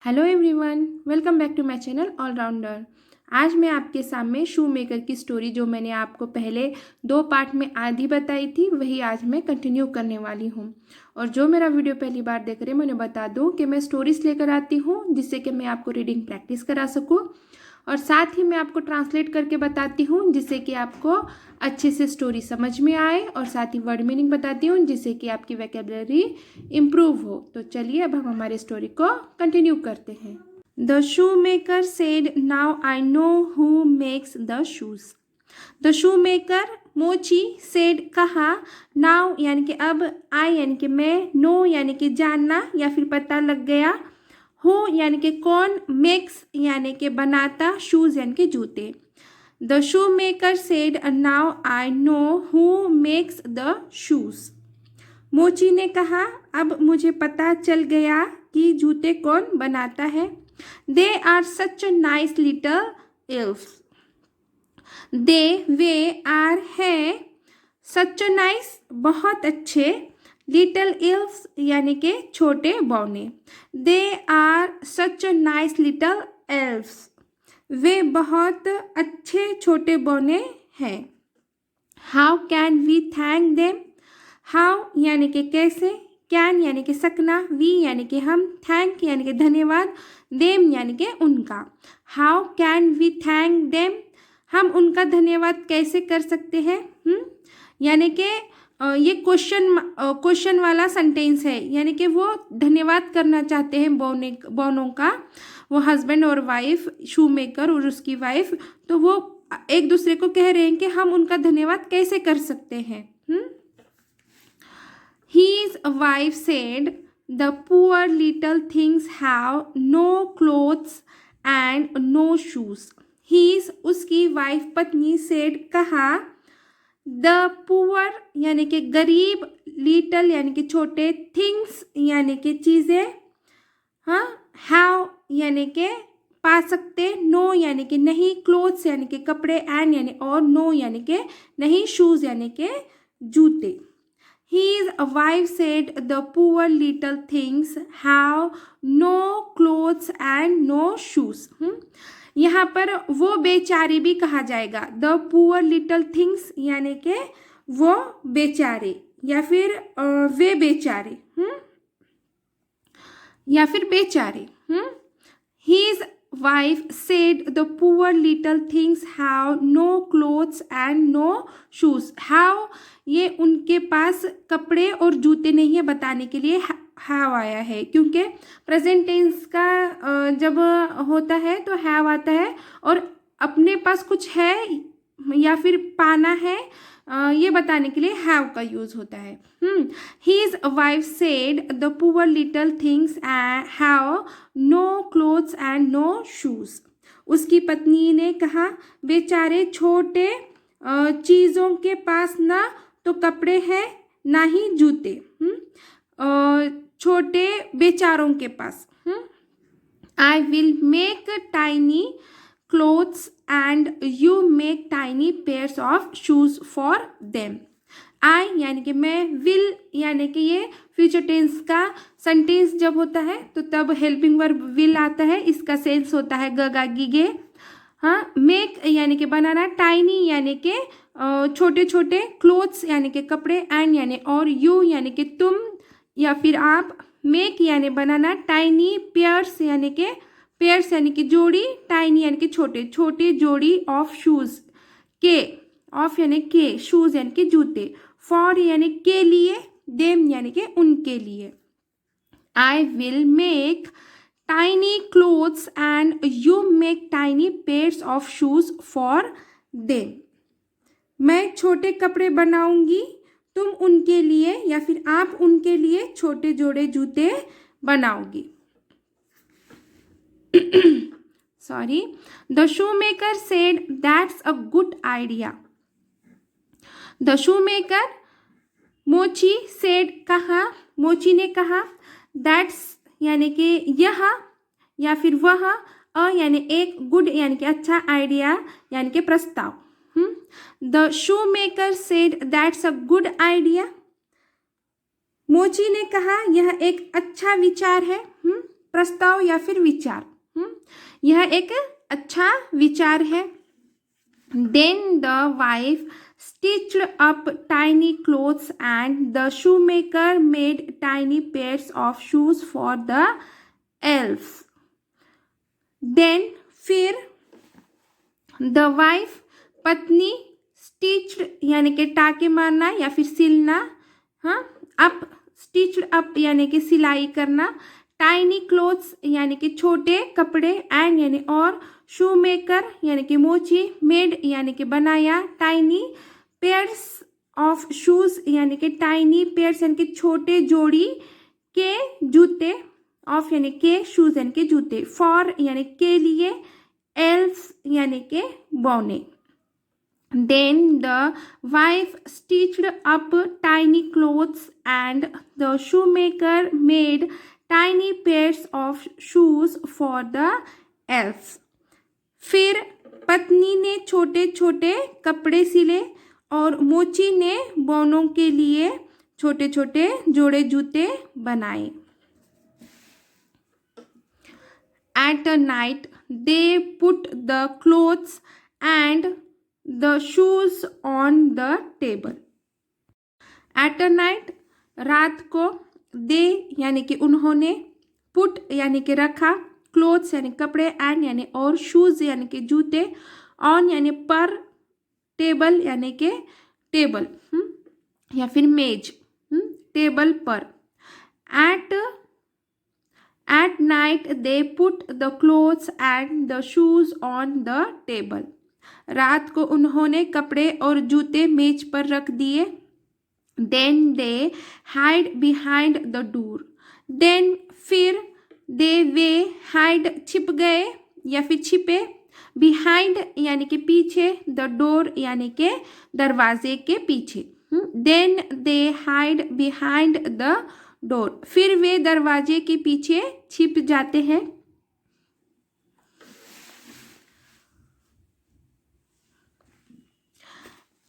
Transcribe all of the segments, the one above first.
Hello everyone, welcome back to my channel Allrounder. आज मैं आपके सामने शू मेकर की स्टोरी जो मैंने आपको पहले 2 पार्ट में आधी बताई थी वही आज मैं कंटिन्यू करने वाली हूँ। और जो मेरा वीडियो पहली बार देख रहे हैं, मैं बता दूँ कि मैं स्टोरीज लेकर आती हूँ जिससे कि मैं आपको रीडिंग प्रैक्टिस करा सकूँ और साथ ही मैं आपको ट्रांसलेट करके बताती हूँ जिससे कि आपको अच्छे से स्टोरी समझ में आए और साथ ही वर्ड मीनिंग बताती हूँ जिससे कि आपकी वोकैबुलरी इम्प्रूव हो। तो चलिए अब हम हमारी स्टोरी को कंटिन्यू करते हैं। The shoe maker said, now I know who makes the shoes. The shoe maker मोची सेड कहा, नाउ यानी कि अब, आई यानी कि मैं, नो यानी कि जानना या फिर पता लग गया, हु यानी कि कौन, मेक्स यानी कि बनाता, शूज यानी कि जूते। The shoe maker said, now I know who makes the shoes. मोची ने कहा, अब मुझे पता चल गया कि जूते कौन बनाता है। They are such nice little elves. They वे आर है, सच नाइस बहुत अच्छे, लिटल एल्फ्स यानी के छोटे बौने। They are such nice little elves, वे बहुत अच्छे छोटे बौने हैं। How can we thank them. How यानी कि कैसे, कैन यानी कि सकना, वी यानी कि हम, थैंक यानी कि धन्यवाद, देम यानी कि उनका। How can we thank them, हम उनका धन्यवाद कैसे कर सकते हैं। यानी कि ये क्वेश्चन वाला सेंटेंस है, यानी कि वो धन्यवाद करना चाहते हैं बौनों का, वो हस्बैंड और वाइफ, शू मेकर और उसकी वाइफ, तो वो एक दूसरे को कह रहे हैं कि हम उनका धन्यवाद कैसे कर सकते हैं। His wife said, the poor little things have no clothes and no shoes. His उसकी वाइफ पत्नी said कहा, the poor यानी कि गरीब, little यानी कि छोटे, things यानी कि चीज़ें, हाँ, have यानी कि पा सकते, no यानी कि नहीं, clothes यानी कि कपड़े, and यानी और, no यानी कि नहीं, shoes यानी कि जूते। His wife said, the poor little things have no clothes and no shoes. यहाँ पर वो बेचारे भी कहा जाएगा, the poor little things यानी कि वो बेचारे या फिर वे बेचारे, या फिर बेचारे। His wife said, the poor little things have no clothes and no shoes. Have ये उनके पास कपड़े और जूते नहीं है बताने के लिए have आया है, क्योंकि प्रेजेंट टेंस का जब होता है तो have आता है और अपने पास कुछ है या फिर पाना है ये बताने के लिए have का यूज होता है। His wife said, the poor little things have no clothes and no shoes. उसकी पत्नी ने कहा, बेचारे छोटे चीज़ों के पास ना तो कपड़े हैं ना ही जूते। छोटे बेचारों के पास। I will make tiny clothes and you make tiny pairs of shoes for them. I यानी कि मैं, will यानी कि ये फ्यूचर टेंस का सेंटेंस जब होता है तो तब हेल्पिंग वर्ब will आता है, इसका सेंस होता है गा गी गे। हाँ, मेक यानी कि बनाना, टाइनी यानी कि छोटे छोटे, क्लोथ्स यानी कि कपड़े, एंड यानी और, यू यानी कि तुम या फिर आप, मेक यानी बनाना, टाइनी, पेयर्स यानी कि पेयर्स यानी कि जोड़ी, टाइनी यानी कि छोटे छोटे जोड़ी, ऑफ शूज के, ऑफ यानी के, शूज यानी कि जूते, फॉर यानी के लिए, देम यानी कि उनके लिए। I will make tiny clothes and you make tiny pairs of shoes for them. मैं छोटे कपड़े बनाऊंगी, तुम उनके लिए या फिर आप उनके लिए छोटे जोड़े जूते बनाओगी। Sorry. The shoemaker said, that's a good idea. The shoemaker, मोची said कहा, मोची ने कहा, that's यानी कि यह या फिर वह, यानी एक, गुड यानी कि अच्छा, आइडिया यानी कि प्रस्ताव। The shoe maker said, that's a good idea. मोची ने कहा, यह एक अच्छा विचार है। प्रस्ताव या फिर विचार। यह एक अच्छा विचार है। Then the wife stitched up tiny clothes and the shoemaker made tiny pairs of shoes for the elves. Then फिर the wife पत्नी stitched यानी कि टाके मारना या फिर सिलना, up stitched up यानी कि सिलाई करना, टाइनी क्लोथ्स यानी कि छोटे कपड़े, एंड यानी और, शू मेकर यानी कि मोची, मेड यानी कि बनाया, टाइनी पेयर्स ऑफ शूज यानी कि टाइनी पेयर्स यानी कि छोटे जोड़ी के जूते, ऑफ यानी के, शूज यानी के जूते, फॉर यानी के लिए, एल्फ्स यानी के बौने। Then the wife stitched up tiny clothes and the shoemaker made tiny pairs of shoes for the elves. फिर पत्नी ने छोटे छोटे कपड़े सिले और मोची ने बौनों के लिए छोटे छोटे जोड़े जूते बनाए। At night they put the clothes and the shoes on the table. At night रात को, they यानी कि उन्होंने, put यानी कि रखा, clothes यानी कपड़े, and यानी और, shoes यानी कि जूते, on यानी पर, टेबल यानी कि टेबल या फिर मेज, टेबल पर। At night they put the clothes and the shoes on the table. रात को उन्होंने कपड़े और जूते मेज पर रख दिए। Then they hide behind the door. Then फिर they वे hide छिप गए या फिर छिपे, behind यानी कि पीछे, the door यानी कि दरवाजे के पीछे। Then they hide behind the door. फिर वे दरवाजे के पीछे छिप जाते हैं।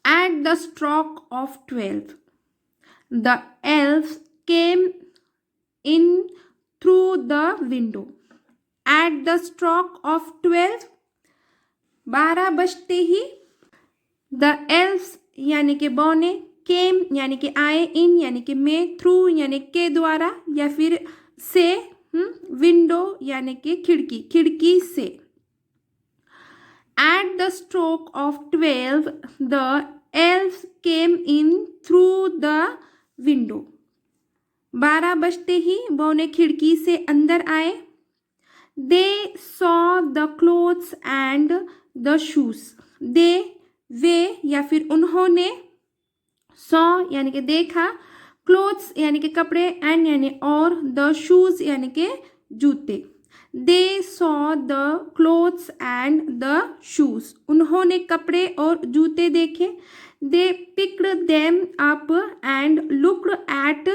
At the stroke of 12, the elves came in through the window. At the stroke of 12, 12 बजते ही, the elves यानी कि बौने, came यानी कि आए, in यानी कि में, through यानी के द्वारा या फिर से, window यानी कि खिड़की, खिड़की से। At the stroke of 12, the elves came in through the window. 12 बजते ही बौने खिड़की से अंदर आए। They saw the clothes and the shoes. They वे या फिर उन्होंने, saw यानी कि देखा, clothes यानी कि कपड़े, and यानी और, the shoes यानी कि जूते। They saw the clothes and the shoes. उन्होंने कपड़े और जूते देखे। They picked them up and looked at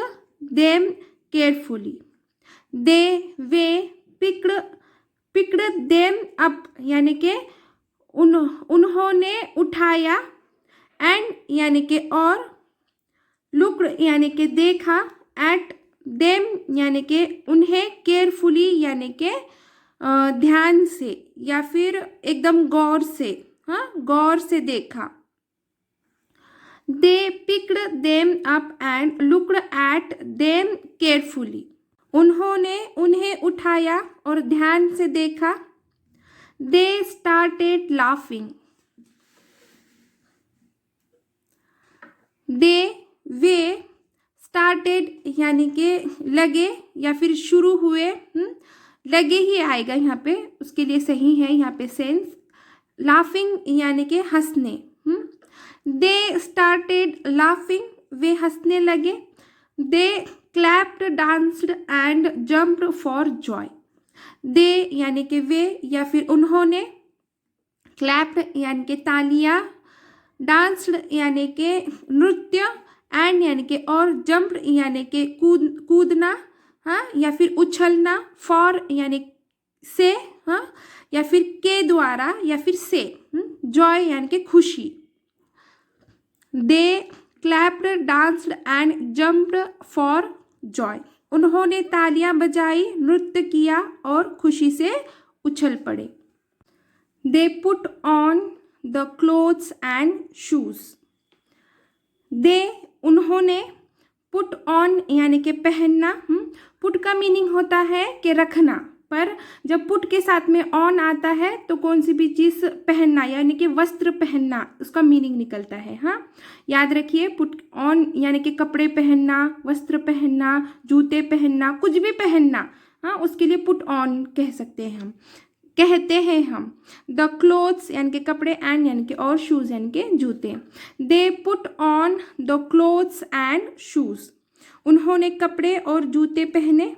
them carefully. They way picked them up यानी कि उन्होंने उठाया, and यानी कि और, looked यानी कि देखा, at them यानी कि उन्हें, carefully यानी कि ध्यान से या फिर एकदम गौर से, गौर से देखा। They picked them up and looked at them carefully. उन्होंने उन्हें उठाया और ध्यान से देखा। They started laughing. They way started यानी कि लगे या फिर शुरू हुए, लगे ही आएगा यहाँ पे, उसके लिए सही है यहाँ पे सेंस। laughing यानी कि हंसने। They started laughing, वे हंसने लगे। They clapped, danced and jumped for joy. They यानी कि वे या फिर उन्होंने, clapped यानी कि तालियां, danced यानी कि नृत्य, and यानी कि और, jumped यानी कि कूदना, या फिर उछलना, for यानी से, या फिर के द्वारा या फिर से, joy यानी कि खुशी। They clapped, danced and jumped for joy. उन्होंने तालियां बजाई, नृत्य किया और खुशी से उछल पड़े। They put on the clothes and shoes. They उन्होंने, put on यानी कि पहनना। put का मीनिंग होता है कि रखना, पर जब put के साथ में on आता है तो कौन सी भी चीज़ पहनना यानी कि वस्त्र पहनना, उसका मीनिंग निकलता है। हाँ, याद रखिए, put on यानी कि कपड़े पहनना, वस्त्र पहनना, जूते पहनना, कुछ भी पहनना, हाँ, उसके लिए put on कह सकते हैं हम, कहते हैं हम। द क्लोथ्स यानी कि कपड़े, एंड यानी कि और, शूज़ यानी कि जूते। They put on the clothes and shoes, उन्होंने कपड़े और जूते पहने।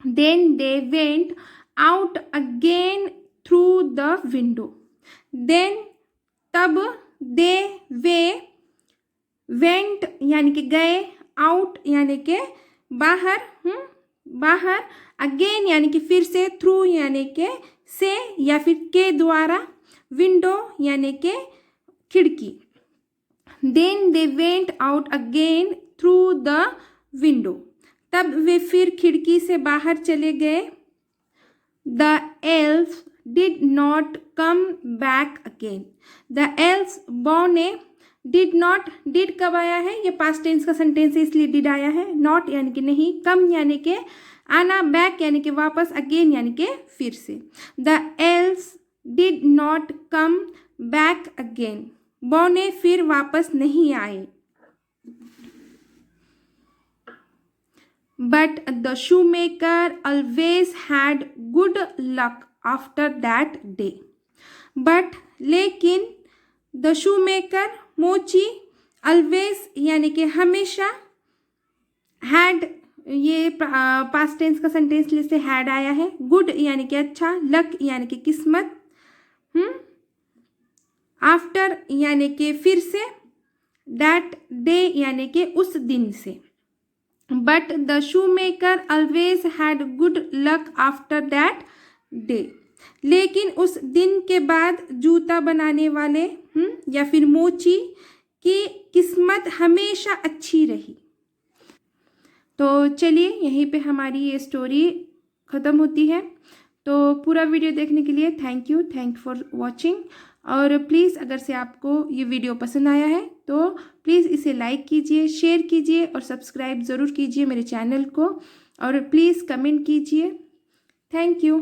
Then they went out again through the window. Then तब, दे वे, वेंट यानी कि गए, आउट यानी कि बाहर, बाहर, अगेन यानी कि फिर से, थ्रू यानी कि से या फिर के द्वारा, विंडो यानी कि खिड़की। Then they went out again through the window, तब वे फिर खिड़की से बाहर चले गए। The elf did not come back again. The elf, बौने, डिड नॉट, डिड कब आया है, ये पास्ट टेंस का सेंटेंस है इसलिए डिड आया है। नॉट यानी कि नहीं, कम यानी कि आना, बैक यानी कि वापस, अगेन यानी कि फिर से। The elves did not come back again, बौने फिर वापस नहीं आए। But the shoe maker always had good luck after that day. But लेकिन, द शू मेकर मोची, ऑलवेज यानी कि हमेशा, हैड ये पास्ट टेंस का सेंटेंस लिस्ट से हैड आया है। गुड यानी कि अच्छा, लक यानी कि किस्मत, आफ्टर यानी कि फिर से, दैट डे यानी कि उस दिन से। But the shoe maker always had good luck after that day, लेकिन उस दिन के बाद जूता बनाने वाले या फिर मोची की किस्मत हमेशा अच्छी रही। तो चलिए, यहीं पे हमारी ये स्टोरी ख़त्म होती है। तो पूरा वीडियो देखने के लिए थैंक फॉर वॉचिंग। और प्लीज़, अगर से आपको ये वीडियो पसंद आया है तो प्लीज़ इसे लाइक कीजिए, शेयर कीजिए और सब्सक्राइब ज़रूर कीजिए मेरे चैनल को, और प्लीज़ कमेंट कीजिए। Thank you.